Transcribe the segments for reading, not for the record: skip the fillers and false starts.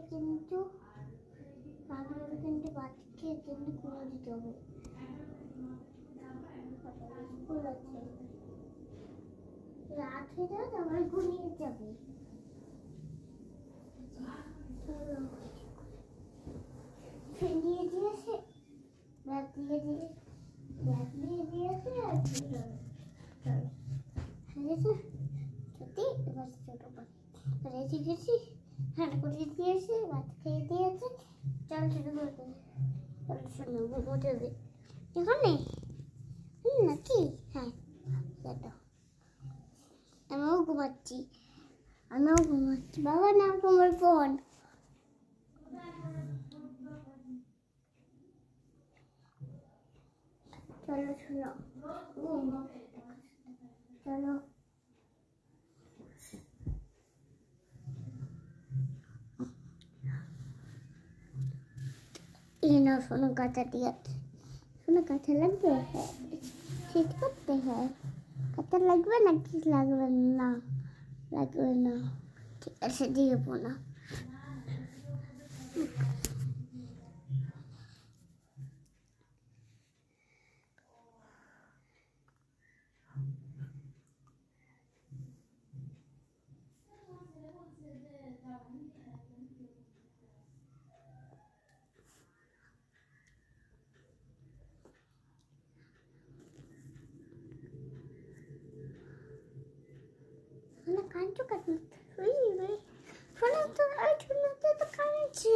কিন্তু তারপরে কিন্তু বাচ্চাকে কিন্তু করে দিতে হবে। স্কুল আছে রাত হয়ে যাবে তারপরে ঘুমিয়ে যাবে। দিয়ে দিয়েছে ব্যাগ দিয়ে দিয়েছে আর সত্যি এবার ছোট রেখে গেছি হাঁট করে দিয়েছে ভাত খেয়ে দিয়েছে। চল শুরু করতে চল শুরু ঘুমোতে হবে এখানে নাকি? হ্যাঁ আমিও ঘুমাচ্ছি বাবা নাম তোমার ফোন চলো শোনো চলো ना सोनू काचा दिया सोनू काचा लग गया है ठीक करते हैं काचा लगवे ना किस लगवे ना ठीक ऐसे दिए बोला कांचो काटना सोना तो कांचे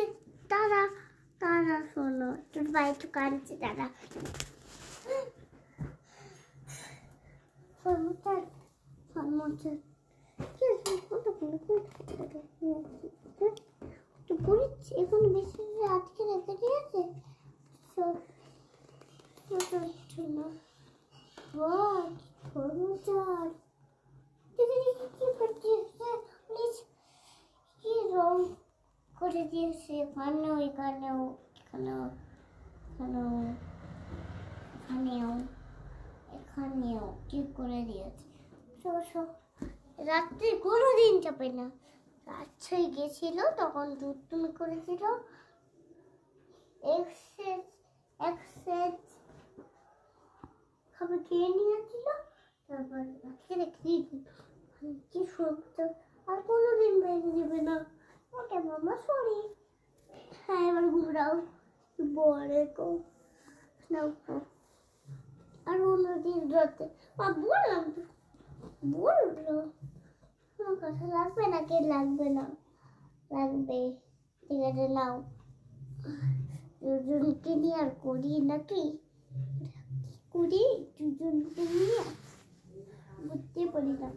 तारा सोना तो भाई तो कांचे तारा फर्नीचर क्या तो पूरी এখন বেশি আজকে রেখে দিয়েছে শোনা ওয়াও ফর্নিচার কি রং করে দিয়েছে এখানেও কি করে দিয়েছে রাত্রে কোনোদিন চাপে না রাত্রে গেছিল তখন দুধ তুমি করেছিল খাবার খেয়ে নিয়েছিল তারপর রেখে কি সত্য আর কোনোদিন বাইরে যাবে না ওকে মামা সরি হ্যাঁ এবার ঘুরাও বলে কো আর অন্যদিন রাতে বললাম তো বললো কথা লাগবে না কে লাগবে না লাগবে ঠিক আছে নাও দুজনকে নিয়ে আর করি নাকি করি দুজনকে নিয়ে বুঝতে পারি না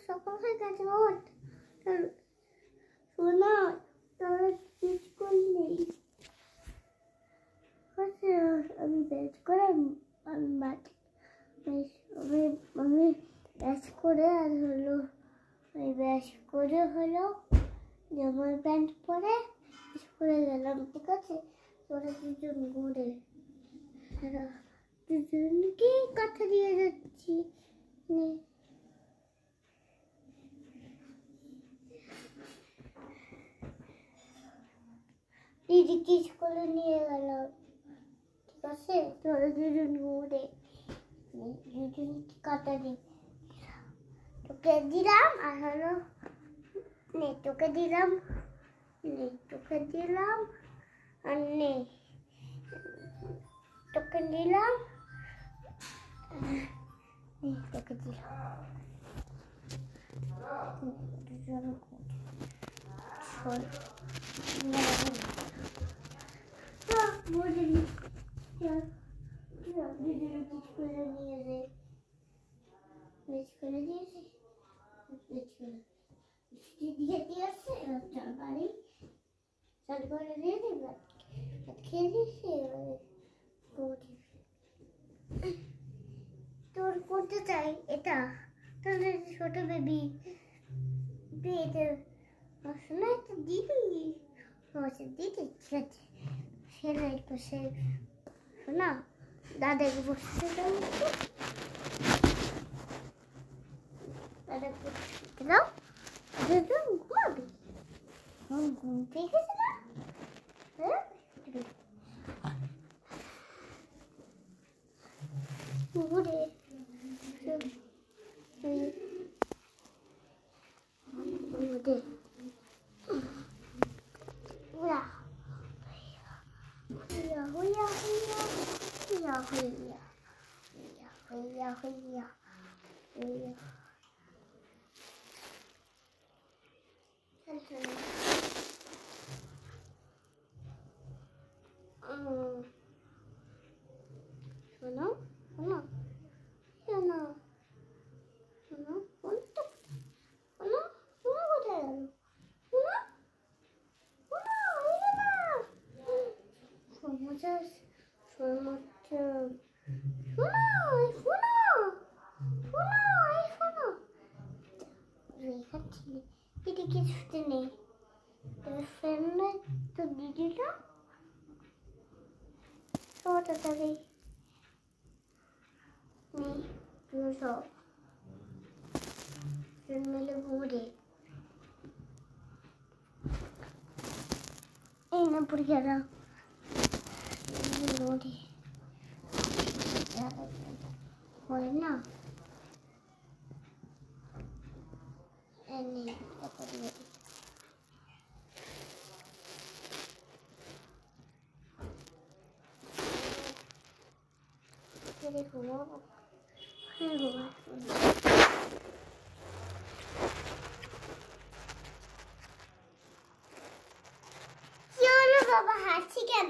সকাল হয়ে গেছে ওঠ শোনা তোর স্কুল নেই আমি ব্যাচ করে আমি ব্যাচ করে আর হলো ব্যাচ করে হলো জামা প্যান্ট পরে স্কুলে গেলাম ঠিক আছে তোরা দুজন ঘুরে দুজনকে কথা দিয়ে যাচ্ছি দিদিকে স্কুলে নিয়ে গেলাম ঠিক আছে তোরা দুজন ঘুরে দুজনকে কাটা দি তোকে দিলাম আর হলো তোকে দিলাম আর তোকে দিলাম দুজন তোর করতে চাই এটা তোর ছোট বেবি পেটে শোনা একটা দিদি বলছে দিদি ঠিক আছে সেটা একটু সে শোনা দাদাকে বসতে দাও দাদাকে বসতে দাও দাদা ঘুমাবি ঘুম পেয়ে গেছে না ঘুরে ঘুরে Huya, huya, huya, huya, huya, huya, huya, huya, huya. Şunu, şunu, şunu, şunu, şunu, şunu koyalım. Ini kita nih, teleponnya tuh di dalam, so tadi nih dulu, teleponnya bude, ini pergi ada, ini bude, mana? Ini apa dia? Jadi gua Jangan lupa bahas chicken.